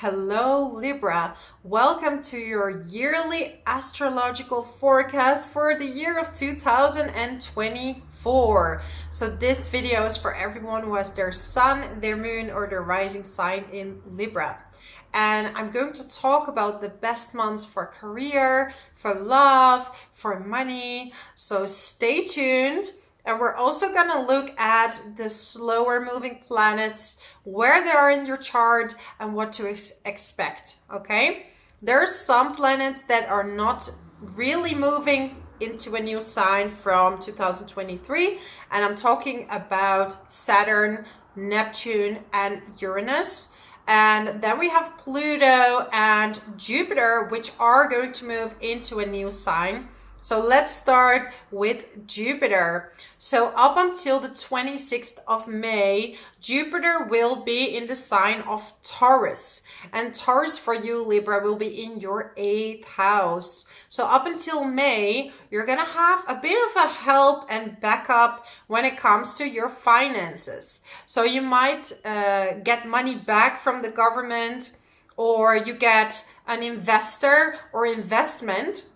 Hello Libra, welcome to your yearly astrological forecast for the year of 2024. So this video is for everyone who has their sun, their moon or their rising sign in Libra. And I'm going to talk about the best months for career, for love, for money. So stay tuned. And we're also going to look at the slower moving planets, where they are in your chart and what to expect, okay? There are some planets that are not really moving into a new sign from 2023. And I'm talking about Saturn, Neptune, and Uranus. And then we have Pluto and Jupiter, which are going to move into a new sign. So let's start with Jupiter. So up until the 26th of May, Jupiter will be in the sign of Taurus. And Taurus for you, Libra, will be in your 8th house. So up until May, you're going to have a bit of a help and backup when it comes to your finances. So you might get money back from the government, or you get an investor or investment.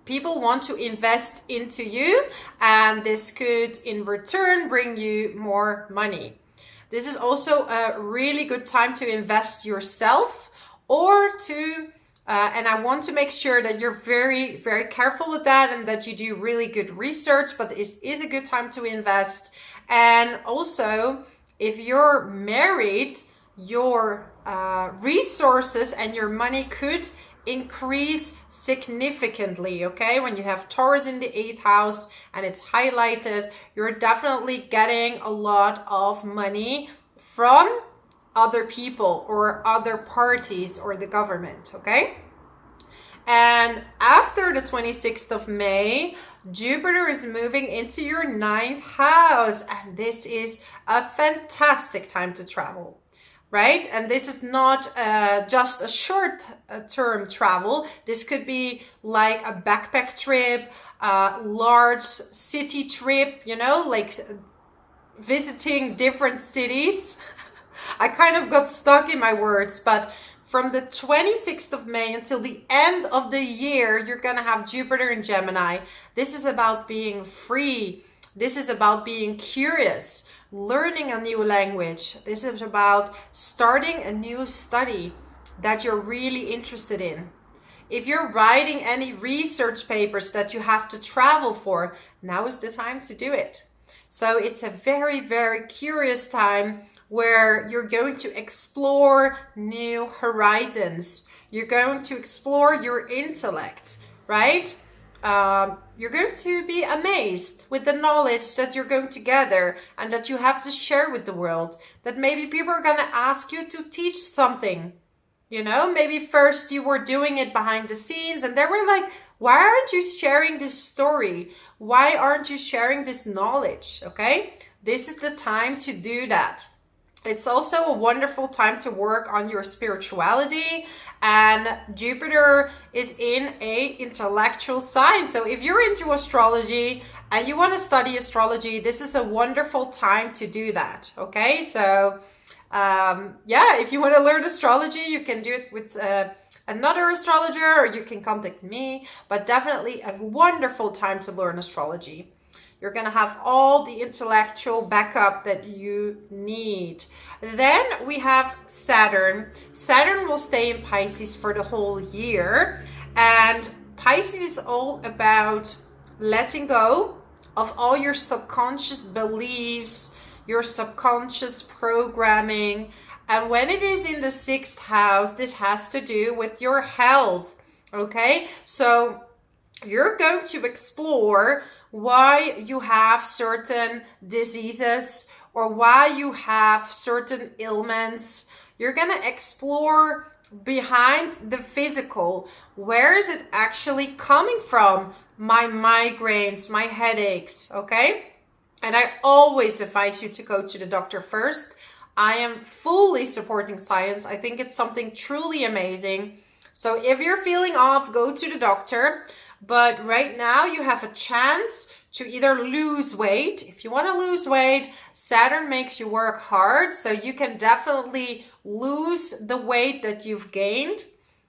People want to invest into you, and this could in return bring you more money. This is also a really good time to invest yourself, or to and I want to make sure that you're very, very careful with that and that you do really good research, but this is a good time to invest. And also, if you're married, your resources and your money could increase significantly, okay? When you have Taurus in the 8th house and it's highlighted, you're definitely getting a lot of money from other people or other parties or the government, okay? And after the 26th of May, Jupiter is moving into your 9th house, and this is a fantastic time to travel. Right? And this is not just a short-term travel. This could be like a backpack trip, a large city trip, you know, like visiting different cities. I kind of got stuck in my words, but from the 26th of May until the end of the year, you're going to have Jupiter in Gemini. This is about being free. This is about being curious. Learning a new language. This is about starting a new study that you're really interested in. If you're writing any research papers that you have to travel for, now is the time to do it. So it's a very, very curious time where you're going to explore new horizons. You're going to explore your intellect, right? You're going to be amazed with the knowledge that you're going to gather and that you have to share with the world. That maybe people are going to ask you to teach something. You know, maybe first you were doing it behind the scenes and they were like, why aren't you sharing this story? Why aren't you sharing this knowledge? Okay, this is the time to do that. It's also a wonderful time to work on your spirituality, and Jupiter is in a intellectual sign. So if you're into astrology and you want to study astrology, this is a wonderful time to do that. Okay, so yeah, if you want to learn astrology, you can do it with another astrologer, or you can contact me, but definitely a wonderful time to learn astrology. You're going to have all the intellectual backup that you need. Then we have Saturn. Saturn will stay in Pisces for the whole year. And Pisces is all about letting go of all your subconscious beliefs, your subconscious programming. And when it is in the 6th house, this has to do with your health. Okay? So you're going to explore why you have certain diseases or why you have certain ailments. You're going to explore behind the physical. Where is it actually coming from? My migraines, my headaches, okay? And I always advise you to go to the doctor first. I am fully supporting science. I think it's something truly amazing. So if you're feeling off, go to the doctor. But right now you have a chance to either lose weight. If you want to lose weight, Saturn makes you work hard, so you can definitely lose the weight that you've gained.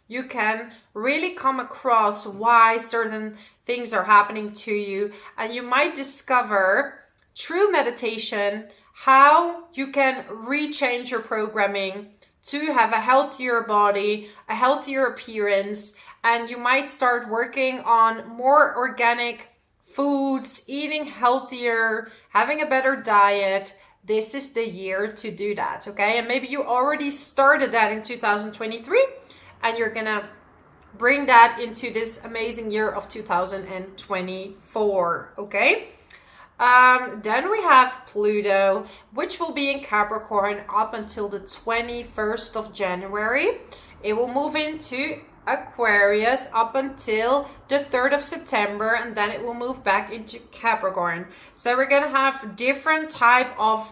You can really come across why certain things are happening to you, and you might discover through meditation how you can rechange your programming to have a healthier body, a healthier appearance, and you might start working on more organic foods, eating healthier, having a better diet. This is the year to do that, okay? And maybe you already started that in 2023 and you're gonna bring that into this amazing year of 2024, okay? Then we have Pluto, which will be in Capricorn up until the 21st of January. It will move into Aquarius up until the 3rd of September, and then it will move back into Capricorn. So we're going to have different type of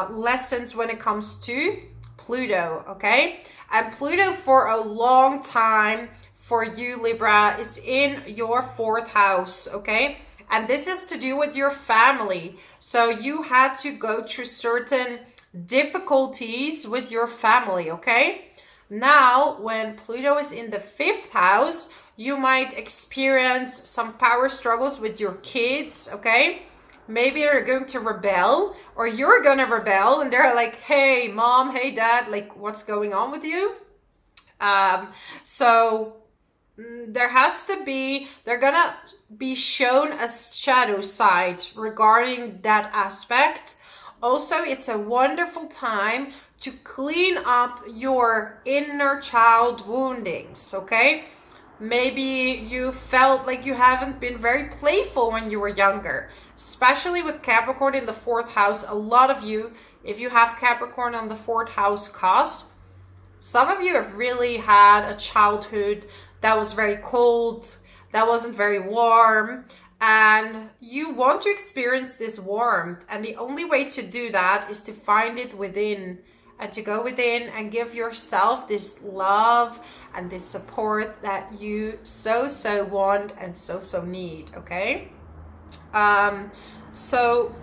lessons when it comes to Pluto, okay? And Pluto for a long time for you, Libra, is in your 4th house, okay? And this is to do with your family. So you had to go through certain difficulties with your family, okay? Now, when Pluto is in the 5th house, you might experience some power struggles with your kids, okay? Maybe they're going to rebel, or you're going to rebel, and they're like, hey, mom, hey, dad, like, what's going on with you? They're gonna be shown a shadow side regarding that aspect. Also, it's a wonderful time to clean up your inner child woundings, okay? Maybe you felt like you haven't been very playful when you were younger, especially with Capricorn in the 4th house. A lot of you, if you have Capricorn on the 4th house cusp, some of you have really had a childhood that was very cold, that wasn't very warm, and you want to experience this warmth. And the only way to do that is to find it within, and to go within and give yourself this love and this support that you so want and so need, okay? So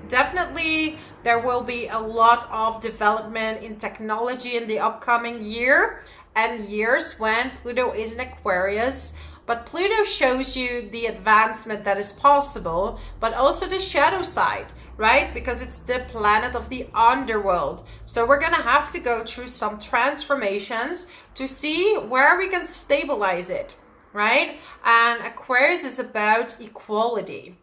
definitely there will be a lot of development in technology in the upcoming year and years when Pluto is in Aquarius. But Pluto shows you the advancement that is possible, but also the shadow side, right? Because it's the planet of the underworld. So we're gonna have to go through some transformations to see where we can stabilize it, right? And Aquarius is about equality,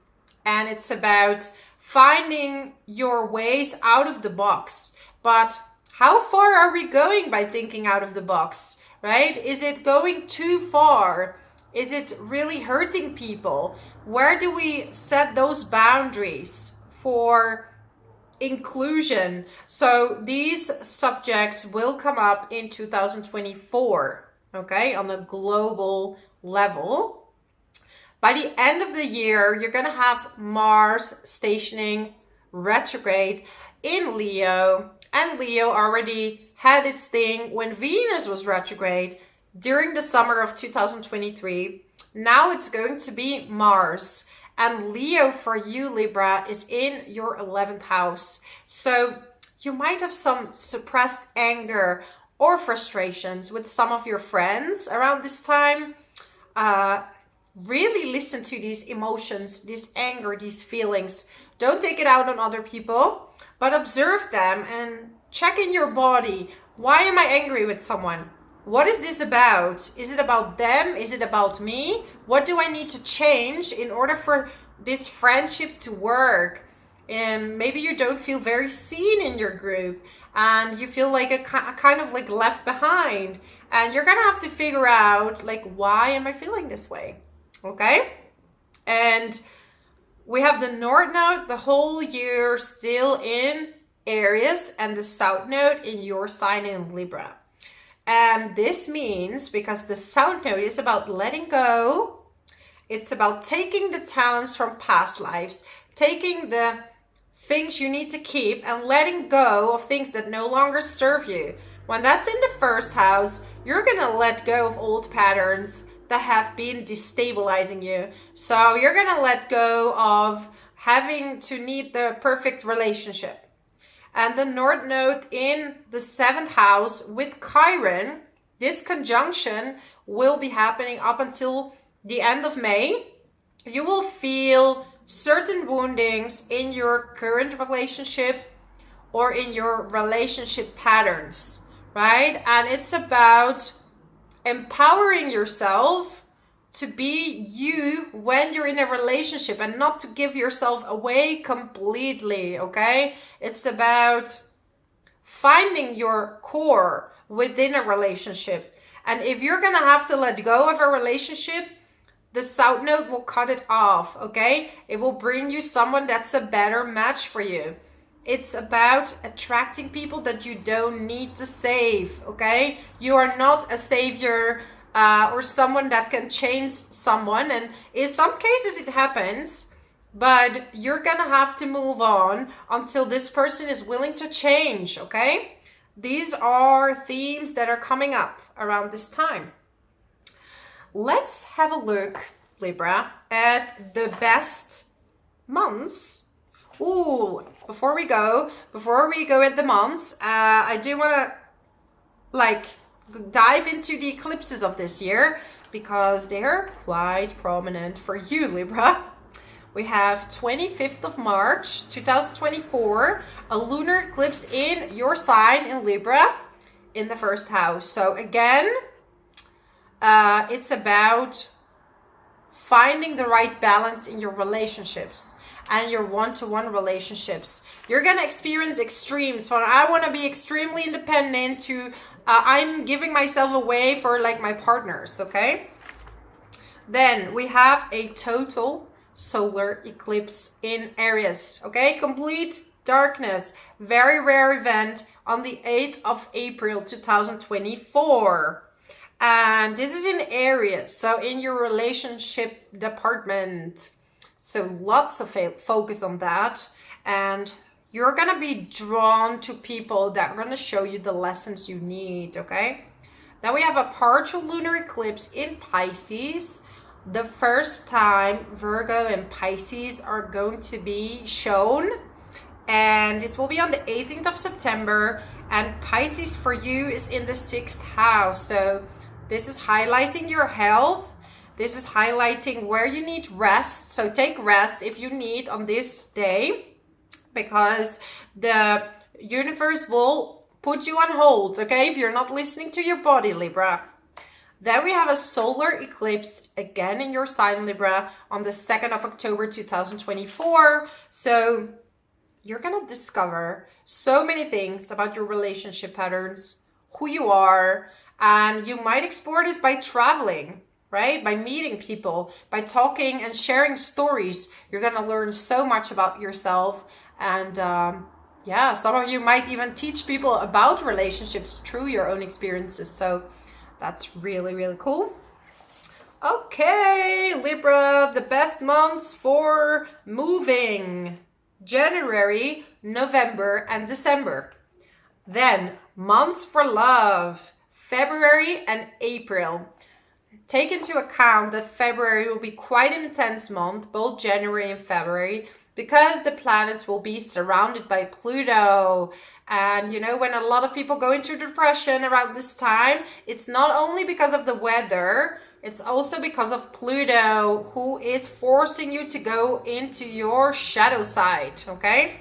and it's about finding your ways out of the box. But how far are we going by thinking out of the box, right? Is it going too far? Is it really hurting people? Where do we set those boundaries for inclusion? So these subjects will come up in 2024, okay, on a global level. By the end of the year, you're going to have Mars stationing retrograde in Leo. And Leo already had its thing when Venus was retrograde during the summer of 2023. Now it's going to be Mars. And Leo for you, Libra, is in your 11th house. So you might have some suppressed anger or frustrations with some of your friends around this time. Really listen to these emotions, this anger, these feelings. Don't take it out on other people, but observe them and check in your body. Why am I angry with someone? What is this about? Is it about them? Is it about me? What do I need to change in order for this friendship to work? And maybe you don't feel very seen in your group and you feel like a kind of like left behind, and you're gonna have to figure out like, why am I feeling this way? Okay? And we have the North Node the whole year still in Aries and the South Node in your sign in Libra. And this means, because the South Node is about letting go, it's about taking the talents from past lives, taking the things you need to keep and letting go of things that no longer serve you. When that's in the 1st house, you're going to let go of old patterns, that have been destabilizing you. So you're gonna let go of having to need the perfect relationship. And the North Node in the 7th house with Chiron, this conjunction will be happening up until the end of May. You will feel certain woundings in your current relationship or in your relationship patterns, right? And it's about empowering yourself to be you when you're in a relationship and not to give yourself away completely, okay? It's about finding your core within a relationship. And if you're gonna have to let go of a relationship, the South Node will cut it off, okay? It will bring you someone that's a better match for you. It's about attracting people that you don't need to save, okay? You are not a savior or someone that can change someone. And in some cases it happens, but you're gonna have to move on until this person is willing to change, okay? These are themes that are coming up around this time. Let's have a look, Libra, at the best months. Ooh, before we go at the months, I do want to dive into the eclipses of this year because they're quite prominent for you, Libra. We have 25th of March 2024, a lunar eclipse in your sign in Libra in the 1st house. So again, it's about finding the right balance in your relationships and your one-to-one relationships. You're going to experience extremes from I want to be extremely independent to I'm giving myself away for like my partners, okay? Then we have a total solar eclipse in Aries, okay? Complete darkness, very rare event on the 8th of April 2024. And this is in Aries, so in your relationship department. So lots of focus on that. And you're going to be drawn to people that are going to show you the lessons you need, okay? Now we have a partial lunar eclipse in Pisces. The first time Virgo and Pisces are going to be shown. And this will be on the 18th of September. And Pisces for you is in the 6th house. So this is highlighting your health. This is highlighting where you need rest. So take rest if you need on this day, because the universe will put you on hold, okay? If you're not listening to your body, Libra. Then we have a solar eclipse again in your sign, Libra, on the 2nd of October 2024. So you're going to discover so many things about your relationship patterns, who you are, and you might explore this by traveling, right? By meeting people, by talking and sharing stories. You're going to learn so much about yourself. And yeah, some of you might even teach people about relationships through your own experiences. So that's really, really cool. Okay, Libra, the best months for moving: January, November, and December. Then months for love: February and April. Take into account that February will be quite an intense month, both January and February, because the planets will be surrounded by Pluto. And you know, when a lot of people go into depression around this time, it's not only because of the weather, it's also because of Pluto, who is forcing you to go into your shadow side, okay?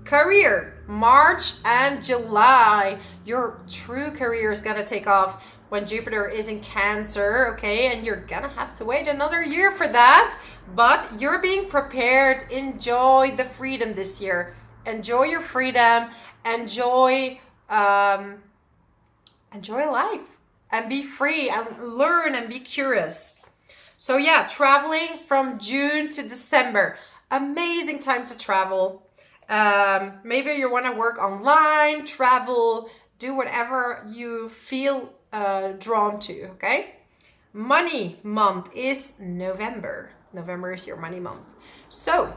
Career, March and July. Your true career is gonna take off when Jupiter is in Cancer, okay? And you're gonna have to wait another year for that, but you're being prepared. Enjoy the freedom this year. Enjoy your freedom. Enjoy life and be free and learn and be curious. So yeah, traveling from June to December. Amazing time to travel. Maybe you want to work online, travel, do whatever you feel drawn to, okay? Money month is November. November is your money month. So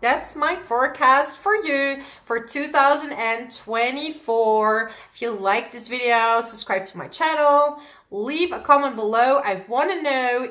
that's my forecast for you for 2024. If you like this video, subscribe to my channel, leave a comment below. I want to know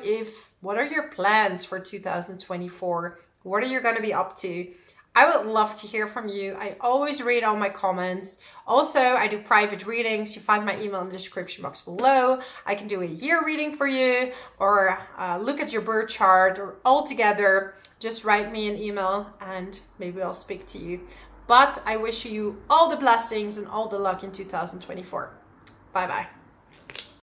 what are your plans for 2024? What are you going to be up to? I would love to hear from you. I always read all my comments. Also, I do private readings. You find my email in the description box below. I can do a year reading for you, or look at your birth chart, or all together. Just write me an email and maybe I'll speak to you. But I wish you all the blessings and all the luck in 2024. Bye bye.